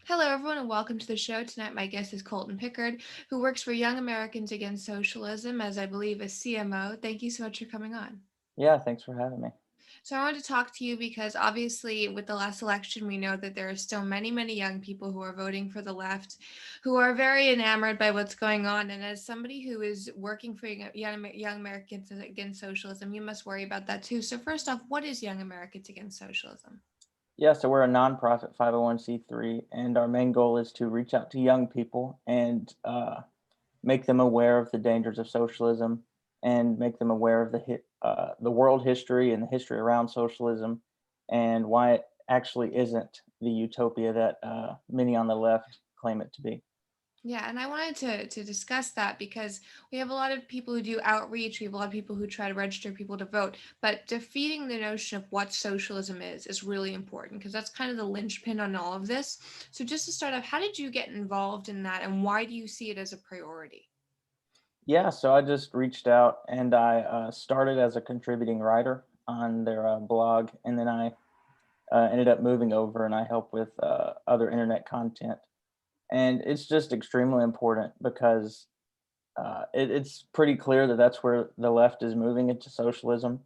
Hello, everyone, and welcome to the show. Tonight, my guest is Colton Pickard, who works for Young Americans Against Socialism as, I believe, a CMO. Thank you so much for coming on. Yeah, thanks for having me. So, I wanted to talk to you because obviously, with the last election, we know that there are still many, many young people who are voting for the left, who are very enamored by what's going on. And as somebody who is working for Young Americans Against Socialism, you must worry about that too. So, first off, what is Young Americans Against Socialism? Yeah, so we're a nonprofit 501c3, and our main goal is to reach out to young people and make them aware of the dangers of socialism and make them aware of the world history and the history around socialism and why it actually isn't the utopia that many on the left claim it to be. Yeah, and I wanted to discuss that because we have a lot of people who do outreach. We have a lot of people who try to register people to vote, but defeating the notion of what socialism is really important because that's kind of the linchpin on all of this. So just to start off, how did you get involved in that, and why do you see it as a priority? Yeah, so I just reached out and I started as a contributing writer on their blog, and then I ended up moving over and I help with other internet content. And it's just extremely important because it's pretty clear that that's where the left is moving into socialism.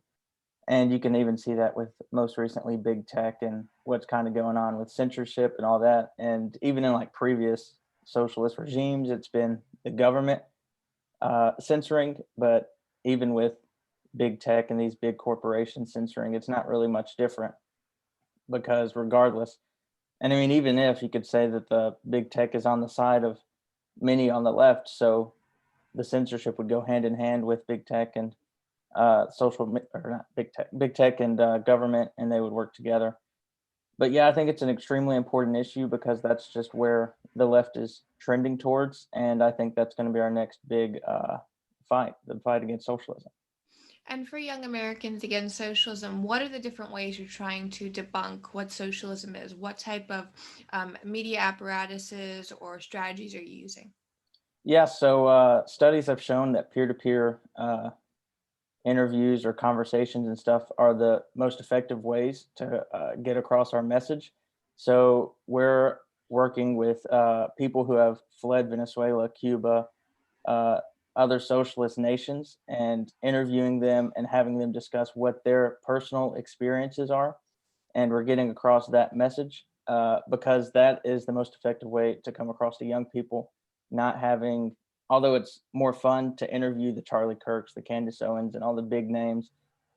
And you can even see that with most recently big tech and what's kind of going on with censorship and all that. And even in like previous socialist regimes, it's been the government censoring. But even with big tech and these big corporations censoring, it's not really much different because regardless, and I mean, even if you could say that the big tech is on the side of many on the left, so the censorship would go hand in hand with big tech and or not big tech and government, and they would work together. But yeah, I think it's an extremely important issue because that's just where the left is trending towards, and I think that's going to be our next big fight, the fight against socialism. And for Young Americans Against Socialism, what are the different ways you're trying to debunk what socialism is? What type of media apparatuses or strategies are you using? Yeah, so studies have shown that peer-to-peer interviews or conversations and stuff are the most effective ways to get across our message. So we're working with people who have fled Venezuela, Cuba, uh, other socialist nations, and interviewing them and having them discuss what their personal experiences are. And we're getting across that message because that is the most effective way to come across to young people, not having, although it's more fun to interview the Charlie Kirks, the Candace Owens, and all the big names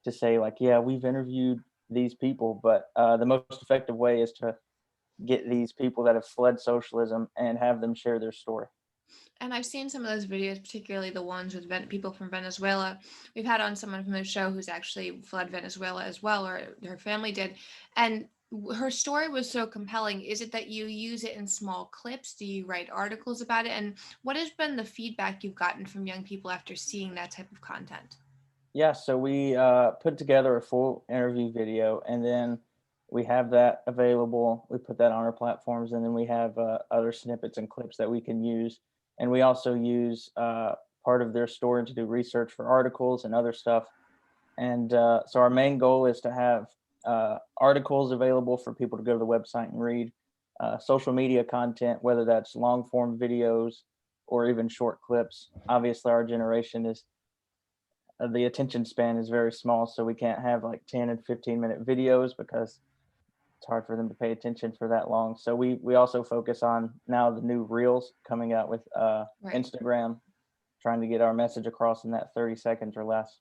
to say, like, yeah, we've interviewed these people, but the most effective way is to get these people that have fled socialism and have them share their story. And I've seen some of those videos, particularly the ones with people from Venezuela. We've had on someone from the show who's actually fled Venezuela as well, or her family did. And her story was so compelling. Is it that you use it in small clips? Do you write articles about it? And what has been the feedback you've gotten from young people after seeing that type of content? Yeah, so we put together a full interview video, and then we have that available. We put that on our platforms, and then we have other snippets and clips that we can use. And we also use part of their story to do research for articles and other stuff. And so our main goal is to have articles available for people to go to the website and read, social media content, whether that's long form videos or even short clips. Obviously, our generation is the attention span is very small, so we can't have like 10 and 15-minute videos because it's hard for them to pay attention for that long. So we also focus on now the new reels coming out with Right. Instagram, trying to get our message across in that 30 seconds or less.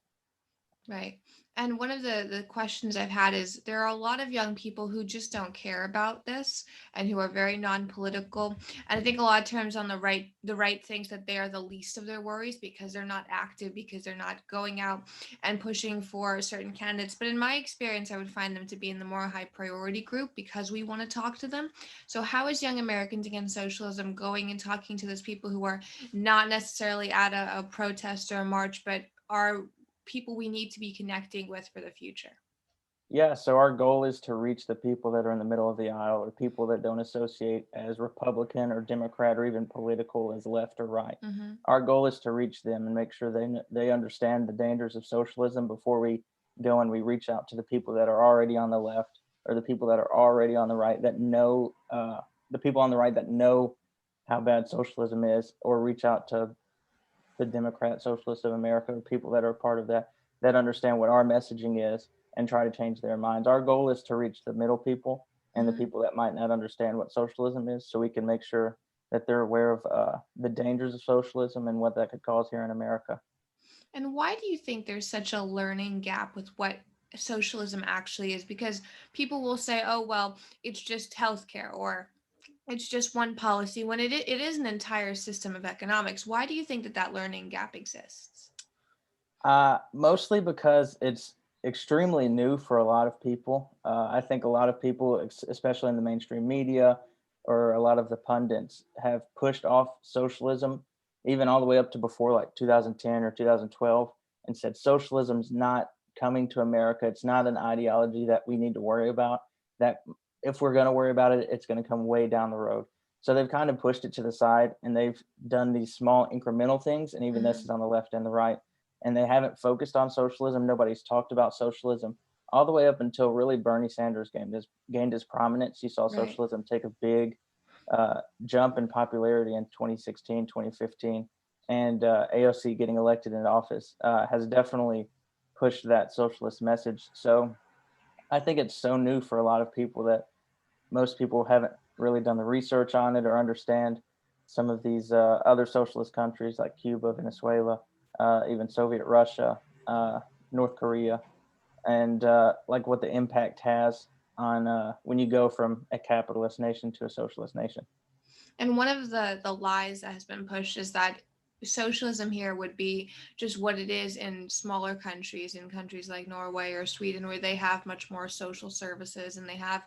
Right. And one of the questions I've had is there are a lot of young people who just don't care about this and who are very non-political. And I think a lot of times on the right thinks that they are the least of their worries because they're not active, because they're not going out and pushing for certain candidates. But in my experience, I would find them to be in the more high priority group because we want to talk to them. So how is Young Americans Against Socialism going and talking to those people who are not necessarily at a protest or a march, but are people we need to be connecting with for the future? Yeah, so our goal is to reach the people that are in the middle of the aisle or people that don't associate as Republican or Democrat or even political as left or right. Mm-hmm. Our goal is to reach them and make sure they understand the dangers of socialism before we go and we reach out to the people that are already on the left or the people that are already on the right that know the people on the right that know how bad socialism is, or reach out to the Democrat Socialists of America, or people that are part of that, that understand what our messaging is and try to change their minds. Our goal is to reach the middle people and the Mhm. people that might not understand what socialism is, so we can make sure that they're aware of the dangers of socialism and what that could cause here in America. And why do you think there's such a learning gap with what socialism actually is? Because people will say, oh, well, it's just healthcare or it's just one policy when it is an entire system of economics. Why do you think that that learning gap exists? Mostly because it's extremely new for a lot of people. I think a lot of people, especially in the mainstream media or a lot of the pundits, have pushed off socialism, even all the way up to before like 2010 or 2012, and said socialism's not coming to America. It's not an ideology that we need to worry about. That if we're going to worry about it, it's going to come way down the road. So they've kind of pushed it to the side, and they've done these small incremental things. And even this is Mhm. on the left and the right, and they haven't focused on socialism. Nobody's talked about socialism all the way up until really Bernie Sanders gained his prominence. You saw Right. socialism take a big jump in popularity in 2016, 2015, and AOC getting elected into office has definitely pushed that socialist message. So I think it's so new for a lot of people that most people haven't really done the research on it or understand some of these other socialist countries like Cuba, Venezuela, even Soviet Russia, uh, North Korea, and like what the impact has on when you go from a capitalist nation to a socialist nation. And one of the lies that has been pushed is that socialism here would be just what it is in smaller countries, in countries like Norway or Sweden, where they have much more social services and they have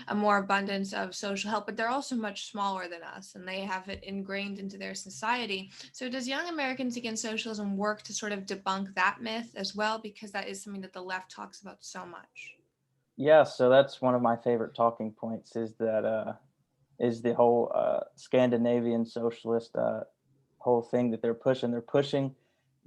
a more abundance of social help, but they're also much smaller than us and they have it ingrained into their society. So does Young Americans Against Socialism work to sort of debunk that myth as well? Because that is something that the left talks about so much. Yeah, so that's one of my favorite talking points is that is the whole Scandinavian socialist whole thing that they're pushing. They're pushing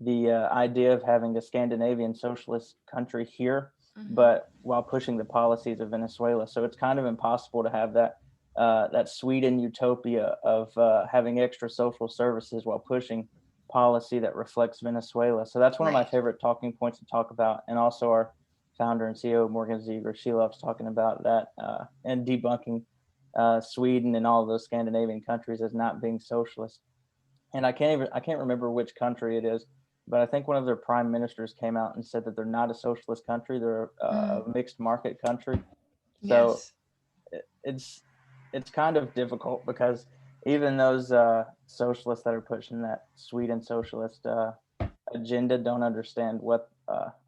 the idea of having a Scandinavian socialist country here, Hmm. but while pushing the policies of Venezuela. So it's kind of impossible to have that Sweden utopia of having extra social services while pushing policy that reflects Venezuela. So that's one of my Right. favorite talking points to talk about, and also our founder and CEO Morgan Ziegler, she loves talking about that and debunking Sweden and all of those Scandinavian countries as not being socialist. And I can't remember which country it is, but I think one of their prime ministers came out and said that they're not a socialist country; they're Mm. a mixed market country. So Yes. it, it's kind of difficult because even those socialists that are pushing that Sweden socialist agenda don't understand what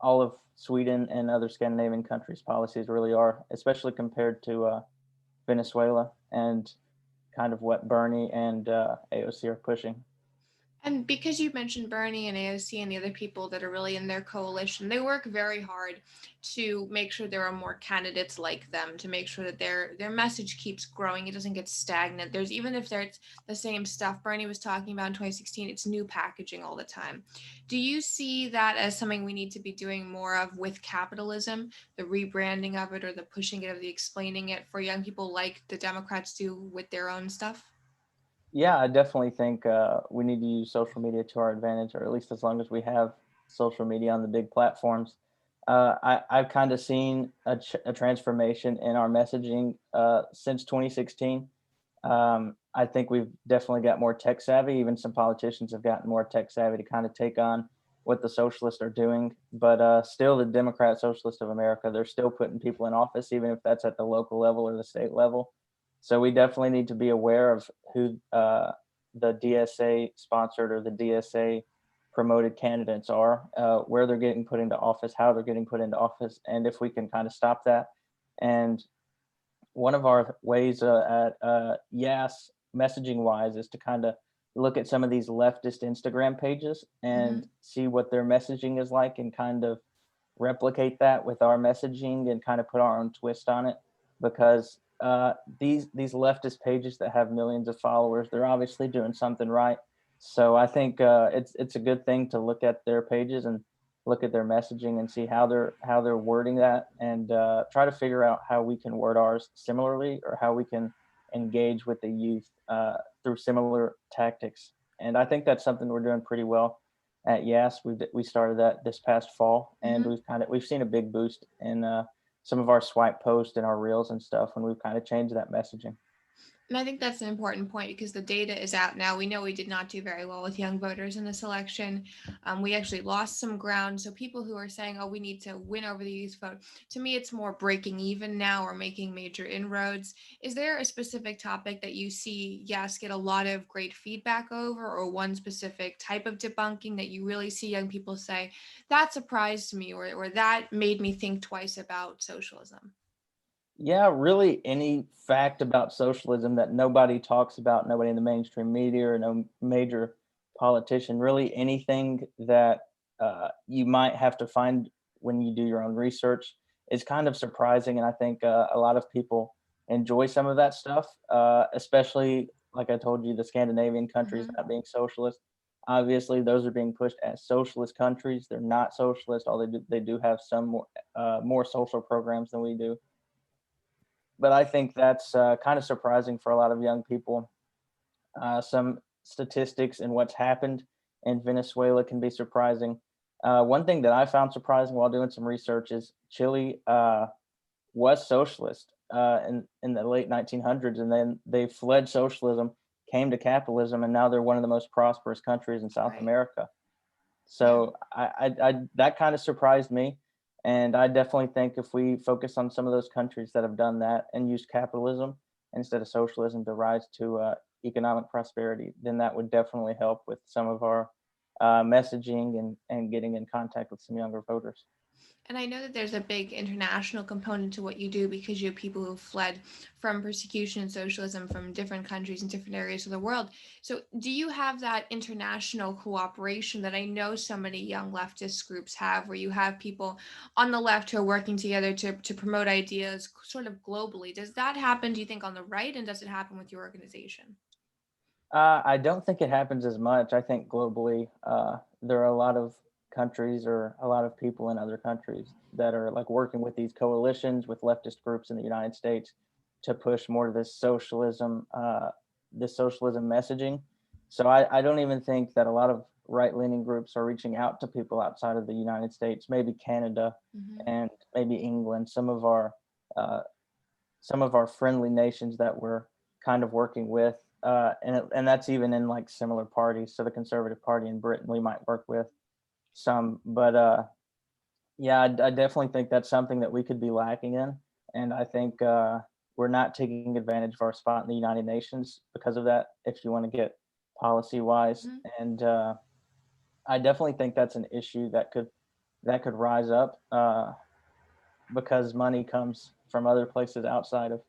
all of Sweden and other Scandinavian countries' policies really are, especially compared to Venezuela and kind of what Bernie and AOC are pushing. And because you mentioned Bernie and AOC and the other people that are really in their coalition, they work very hard to make sure there are more candidates like them, to make sure that their message keeps growing. It doesn't get stagnant. There's even if there's the same stuff Bernie was talking about in 2016, it's new packaging all the time. Do you see that as something we need to be doing more of with capitalism, the rebranding of it or the pushing it of the explaining it for young people like the Democrats do with their own stuff? Yeah, I definitely think we need to use social media to our advantage, or at least as long as we have social media on the big platforms. I've kind of seen a transformation in our messaging since 2016. I think we've definitely got more tech savvy. Even some politicians have gotten more tech savvy to kind of take on what the socialists are doing. But still, the Democrat Socialist of America, they're still putting people in office, even if that's at the local level or the state level. So we definitely need to be aware of who the DSA sponsored or the DSA promoted candidates are, where they're getting put into office, how they're getting put into office, and if we can kind of stop that. And one of our ways at Yas messaging wise is to kind of look at some of these leftist Instagram pages and Hmm. see what their messaging is like and kind of replicate that with our messaging and kind of put our own twist on it because these leftist pages that have millions of followers, they're obviously doing something right. So I think it's a good thing to look at their pages and look at their messaging and see how they're wording that and try to figure out how we can word ours similarly or how we can engage with the youth through similar tactics. And I think that's something we're doing pretty well at Yas. We started that this past fall, and Hmm. we've seen a big boost in some of our swipe posts and our reels and stuff when we've kind of changed that messaging. And I think that's an important point because the data is out now. We know we did not do very well with young voters in this election. We actually lost some ground. So people who are saying, "Oh, we need to win over the youth vote," to me, it's more breaking even now or making major inroads. Is there a specific topic that you see, yes, get a lot of great feedback over, or one specific type of debunking that you really see young people say, "That surprised me," or "That made me think twice about socialism"? Yeah, really any fact about socialism that nobody talks about, nobody in the mainstream media or no major politician, really anything that you might have to find when you do your own research is kind of surprising. And I think a lot of people enjoy some of that stuff, especially like I told you, the Scandinavian countries Hmm. not being socialist. Obviously, those are being pushed as socialist countries. They're not socialist. All they do have some more social programs than we do, but I think that's kind of surprising for a lot of young people. Some statistics and what's happened in Venezuela can be surprising. One thing that I found surprising while doing some research is Chile was socialist in the late 1900s, and then they fled socialism, came to capitalism, and now they're one of the most prosperous countries in South Right. America. Yeah. So I that kind of surprised me, and I definitely think if we focus on some of those countries that have done that and used capitalism instead of socialism to rise to economic prosperity, then that would definitely help with some of our messaging and getting in contact with some younger voters. And I know that there's a big international component to what you do because you have people who have fled from persecution and socialism from different countries and different areas of the world. So, do you have that international cooperation that I know so many young leftist groups have, where you have people on the left who are working together to promote ideas sort of globally? Does that happen, do you think, on the right? And does it happen with your organization? I don't think it happens as much. I think globally, there are a lot of countries or a lot of people in other countries that are like working with these coalitions with leftist groups in the United States to push more of this socialism messaging. So I don't even think that a lot of right-leaning groups are reaching out to people outside of the United States, maybe Canada Hmm. and maybe England, uh, some of our friendly nations that we're kind of working with, and that's even in like similar parties. So the Conservative Party in Britain, we might work with some, but yeah, I definitely think that's something that we could be lacking in, and I think we're not taking advantage of our spot in the United Nations because of that. If you want to get policy wise, Hmm. and I definitely think that's an issue that could rise up because money comes from other places outside of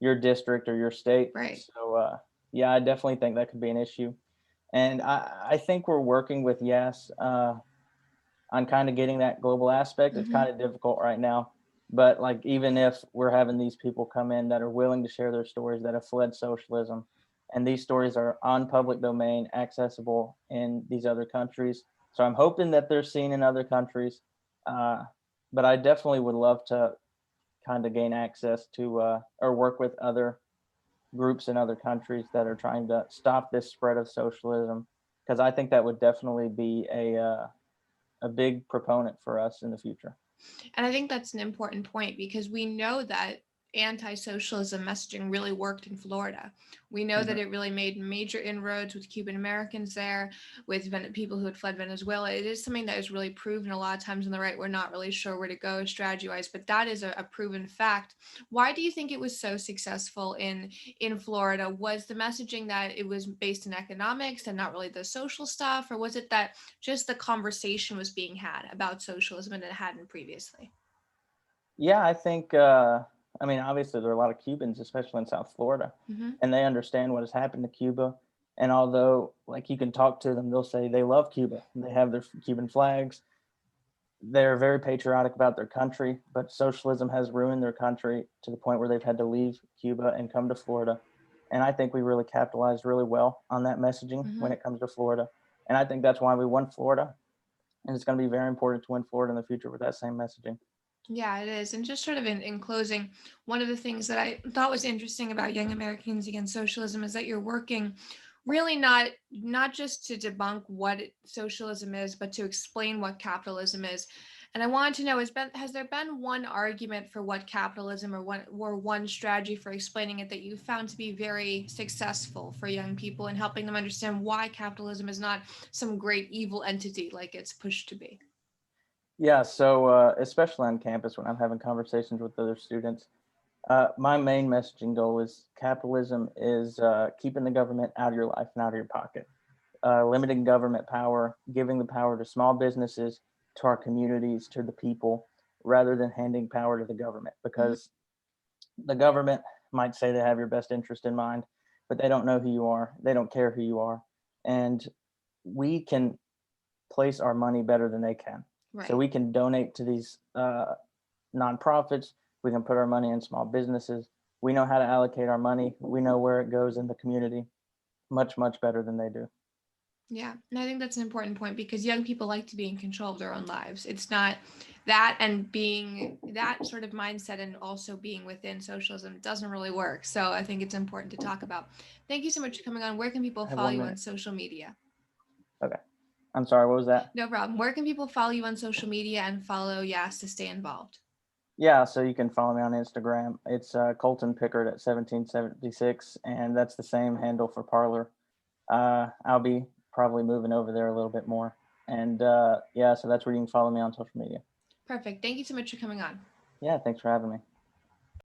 your district or your state. Right. So yeah, I definitely think that could be an issue. And I think we're working with Yes on kind of getting that global aspect. It's Hmm. kind of difficult right now. But like even if we're having these people come in that are willing to share their stories that have fled socialism, and these stories are on public domain, accessible in these other countries. So I'm hoping that they're seen in other countries. Uh, but I definitely would love to kind of gain access to or work with other groups in other countries that are trying to stop this spread of socialism, because I think that would definitely be a big proponent for us in the future. And I think that's an important point because we know that anti-socialism messaging really worked in Florida. We know that Mhm. it really made major inroads with Cuban Americans there, with people who had fled Venezuela. It is something that is really proven. A lot of times on the right, we're not really sure where to go strategy-wise, but that is a proven fact. Why do you think it was so successful in Florida? Was the messaging that it was based in economics and not really the social stuff, or was it that just the conversation was being had about socialism and it hadn't previously? Yeah, I think. I mean, obviously, there are a lot of Cubans, especially in South Florida, Hmm. and they understand what has happened to Cuba. And although, like, you can talk to them, they'll say they love Cuba. They have their Cuban flags. They're very patriotic about their country, but socialism has ruined their country to the point where they've had to leave Cuba and come to Florida. And I think we really capitalized really well on that messaging when Hmm. it comes to Florida. And I think that's why we won Florida. And it's going to be very important to win Florida in the future with that same messaging. Yeah, it is. And just sort of in closing, one of the things that I thought was interesting about Young Americans Against Socialism is that you're working really not just to debunk what socialism is, but to explain what capitalism is. And I wanted to know, has there been one argument for what capitalism or one strategy for explaining it that you found to be very successful for young people and helping them understand why capitalism is not some great evil entity like it's pushed to be? Yeah, so especially on campus when I'm having conversations with other students, my main messaging goal is capitalism is keeping the government out of your life and out of your pocket, limiting government power, giving the power to small businesses, to our communities, to the people, rather than handing power to the government. Mhm. Because the government might say they have your best interest in mind, but they don't know who you are. They don't care who you are. And we can place our money better than they can. So Right. we can donate to these nonprofits. We can put our money in small businesses. We know how to allocate our money. We know where it goes in the community much, much better than they do. Yeah, and I think that's an important point because young people like to be in control of their own lives. It's not that, and being that sort of mindset and also being within socialism doesn't really work. So I think it's important to talk about. Thank you so much for coming on. Where can people I have follow one you on minute. social media? Okay. I'm sorry. What was that? No problem. Where can people follow you on social media and follow Yas to stay involved? Yeah. So you can follow me on Instagram. It's Colton Pickard at 1776. And that's the same handle for Parlor. I'll be probably moving over there a little bit more. And yeah, so that's where you can follow me on social media. Perfect. Thank you so much for coming on. Yeah. Thanks for having me.